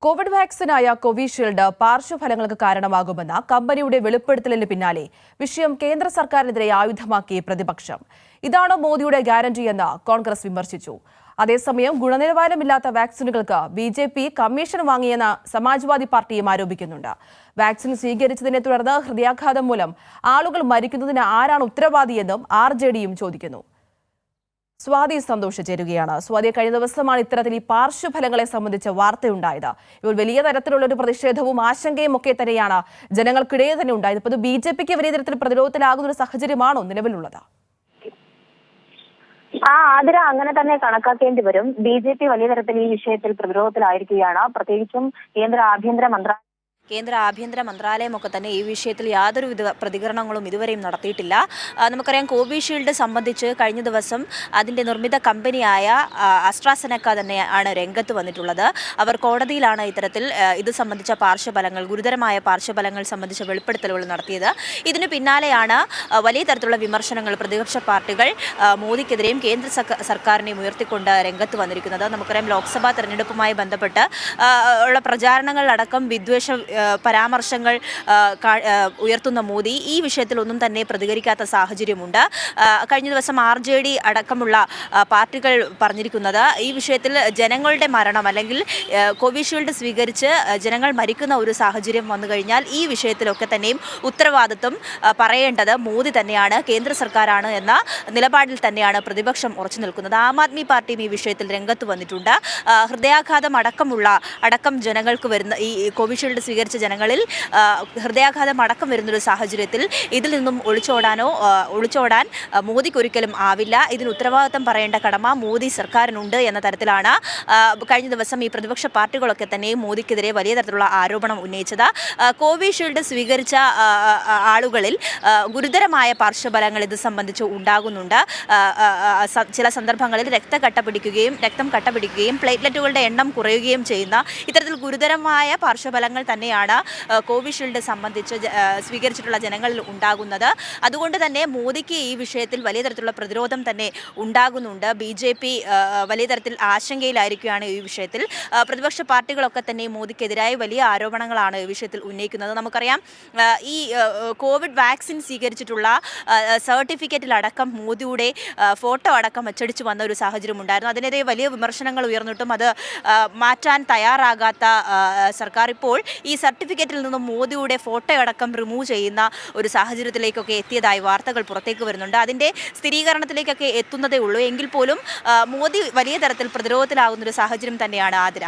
Covid വാക്സിനായ Covishield പാർശ്വഫലങ്ങൾക്ക് കാരണമാകുമെന്ന കമ്പനിയുടെ വെളിപ്പെടുത്തലിന് പിന്നാലെ വിഷയം കേന്ദ്ര സർക്കാരിനെതിരെ ആയുധമാക്കി പ്രതിപക്ഷം. ഇതാണോ മോദിയുടെ ഗ്യാരണ്ടിയെന്ന് കോൺഗ്രസ് വിമർശിച്ചു. അതേസമയം ഗുണനിലവാരമില്ലാത്ത വാക്സിനുകൾക്ക് ബിജെപി കമ്മീഷൻ വാങ്ങിയെന്ന് സമാജ്വാദി പാർട്ടിയും ആരോപിക്കുന്നുണ്ട്. വാക്സിൻ സ്വീകരിച്ചതിനെ തുടർന്ന് ഹൃദയാഘാതം മൂലം ആളുകൾ മരിക്കുന്നതിന് ആരാണ് ഉത്തരവാദിയെന്നും RJDയും ചോദിക്കുന്നു. സ്വാതി സന്തോഷ് ചേരുകയാണ്. സ്വാതി, കഴിഞ്ഞ ദിവസമാണ് ഇത്തരത്തിൽ ഈ പാർശ്വഫലങ്ങളെ സംബന്ധിച്ച വാർത്തയുണ്ടായത്. ഇപ്പോൾ വലിയ തരത്തിലുള്ള ഒരു പ്രതിഷേധവും ആശങ്കയും ഒക്കെ തന്നെയാണ് ജനങ്ങൾക്കിടയിൽ തന്നെ ഉണ്ടായത്. ഇപ്പോൾ ബിജെപിക്ക് വലിയ തരത്തിൽ പ്രതിരോധത്തിലാകുന്ന ഒരു സാഹചര്യമാണോ നിലവിലുള്ളത്? ആതിര, അങ്ങനെ തന്നെ കണക്കാക്കേണ്ടി വരും. ബിജെപി വലിയ തരത്തിൽ ഈ വിഷയത്തിൽ പ്രതിരോധത്തിലായിരിക്കുകയാണ്. പ്രത്യേകിച്ചും കേന്ദ്ര ആഭ്യന്തര മന്ത്രാലയമൊക്കെ തന്നെ ഈ വിഷയത്തിൽ യാതൊരുവിധ പ്രതികരണങ്ങളും ഇതുവരെയും നടത്തിയിട്ടില്ല. നമുക്കറിയാം, കോവിഷീൽഡ് സംബന്ധിച്ച് കഴിഞ്ഞ ദിവസം അതിൻ്റെ നിർമ്മിത കമ്പനിയായ അസ്ട്രാസെനക്ക തന്നെയാണ് രംഗത്ത് വന്നിട്ടുള്ളത്. അവർ കോടതിയിലാണ് ഇത്തരത്തിൽ ഇത് സംബന്ധിച്ച ഗുരുതരമായ പാർശ്വഫലങ്ങൾ സംബന്ധിച്ച വെളിപ്പെടുത്തലുകൾ നടത്തിയത്. ഇതിനു പിന്നാലെയാണ് വലിയ തരത്തിലുള്ള വിമർശനങ്ങൾ പ്രതിപക്ഷ പാർട്ടികൾ മോദിക്കെതിരെയും കേന്ദ്ര സർക്കാരിനെയും ഉയർത്തിക്കൊണ്ട് രംഗത്ത് വന്നിരിക്കുന്നത്. നമുക്കറിയാം, ലോക്സഭാ തെരഞ്ഞെടുപ്പുമായി ബന്ധപ്പെട്ട് ഉള്ള പ്രചാരണങ്ങളിലടക്കം വിദ്വേഷ പരാമർശങ്ങൾ ഉയർത്തുന്ന മോദി ഈ വിഷയത്തിലൊന്നും തന്നെ പ്രതികരിക്കാത്ത സാഹചര്യമുണ്ട്. കഴിഞ്ഞ ദിവസം RJD അടക്കമുള്ള പാർട്ടികൾ പറഞ്ഞിരിക്കുന്നത് ഈ വിഷയത്തിൽ ജനങ്ങളുടെ മരണം അല്ലെങ്കിൽ കോവിഷീൽഡ് സ്വീകരിച്ച് ജനങ്ങൾ മരിക്കുന്ന ഒരു സാഹചര്യം വന്നു കഴിഞ്ഞാൽ ഈ വിഷയത്തിലൊക്കെ തന്നെയും ഉത്തരവാദിത്വം പറയേണ്ടത് മോദി തന്നെയാണ്, കേന്ദ്ര സർക്കാരാണ് എന്ന നിലപാടിൽ തന്നെയാണ് പ്രതിപക്ഷം ഉറച്ചു നിൽക്കുന്നത്. ആം ആദ്മി പാർട്ടിയും ഈ വിഷയത്തിൽ രംഗത്ത് വന്നിട്ടുണ്ട്. ഹൃദയാഘാതം അടക്കം ജനങ്ങൾക്ക് വരുന്ന ഈ കോവിഷീൽഡ് സ്വീകരിച്ച ജനങ്ങളിൽ ഹൃദയാഘാതം അടക്കം വരുന്നൊരു സാഹചര്യത്തിൽ ഇതിൽ നിന്നും ഒളിച്ചോടാൻ മോദിക്കൊരിക്കലും ആവില്ല. ഇതിന് ഉത്തരവാദിത്തം പറയേണ്ട കടമ മോദി സർക്കാരിനുണ്ട് എന്ന തരത്തിലാണ് കഴിഞ്ഞ ദിവസം ഈ പ്രതിപക്ഷ പാർട്ടികളൊക്കെ തന്നെ മോദിക്കെതിരെ വലിയ തരത്തിലുള്ള ആരോപണം ഉന്നയിച്ചത്. കോവിഷീൽഡ് സ്വീകരിച്ച ആളുകളിൽ ഗുരുതരമായ പാർശ്വഫലങ്ങൾ ഇത് സംബന്ധിച്ച് ഉണ്ടാകുന്നുണ്ട്. ചില സന്ദർഭങ്ങളിൽ രക്തം കട്ടപിടിക്കുകയും പ്ലേറ്റ്ലെറ്റുകളുടെ എണ്ണം കുറയുകയും ചെയ്യുന്ന ഇത്തരത്തിൽ ഗുരുതരമായ പാർശ്വഫലങ്ങൾ തന്നെയാണ് കോവിഷീൽഡ് സംബന്ധിച്ച് സ്വീകരിച്ചിട്ടുള്ള ജനങ്ങളിൽ ഉണ്ടാകുന്നത്. അതുകൊണ്ട് തന്നെ മോദിക്ക് ഈ വിഷയത്തിൽ വലിയ തരത്തിലുള്ള പ്രതിരോധം തന്നെ ഉണ്ടാകുന്നുണ്ട്. ബിജെപി വലിയ തരത്തിൽ ആശങ്കയിലായിരിക്കുകയാണ് ഈ വിഷയത്തിൽ. പ്രതിപക്ഷ പാർട്ടികളൊക്കെ തന്നെ മോദിക്കെതിരായി വലിയ ആരോപണങ്ങളാണ് ഈ വിഷയത്തിൽ ഉന്നയിക്കുന്നത്. നമുക്കറിയാം, ഈ കോവിഡ് വാക്സിൻ സ്വീകരിച്ചിട്ടുള്ള സർട്ടിഫിക്കറ്റിലടക്കം മോദിയുടെ ഫോട്ടോ അടക്കം അച്ചടിച്ചു വന്ന ഒരു സാഹചര്യം ഉണ്ടായിരുന്നു. അതിനെതിരെ വലിയ വിമർശനങ്ങൾ ഉയർന്നിട്ടും അത് മാറ്റാൻ തയ്യാറാകാത്ത സർക്കാർ ഇപ്പോൾ ഈ സർട്ടിഫിക്കറ്റിൽ നിന്നും മോദിയുടെ ഫോട്ടോ അടക്കം റിമൂവ് ചെയ്യുന്ന ഒരു സാഹചര്യത്തിലേക്കൊക്കെ എത്തിയതായി വാർത്തകൾ പുറത്തേക്ക് വരുന്നുണ്ട്. അതിൻ്റെ സ്ഥിരീകരണത്തിലേക്കൊക്കെ എത്തുന്നതേ ഉള്ളൂ. എങ്കിൽ പോലും മോദി വലിയ തരത്തിൽ പ്രതിരോധത്തിലാകുന്നൊരു സാഹചര്യം തന്നെയാണ് ആതിര.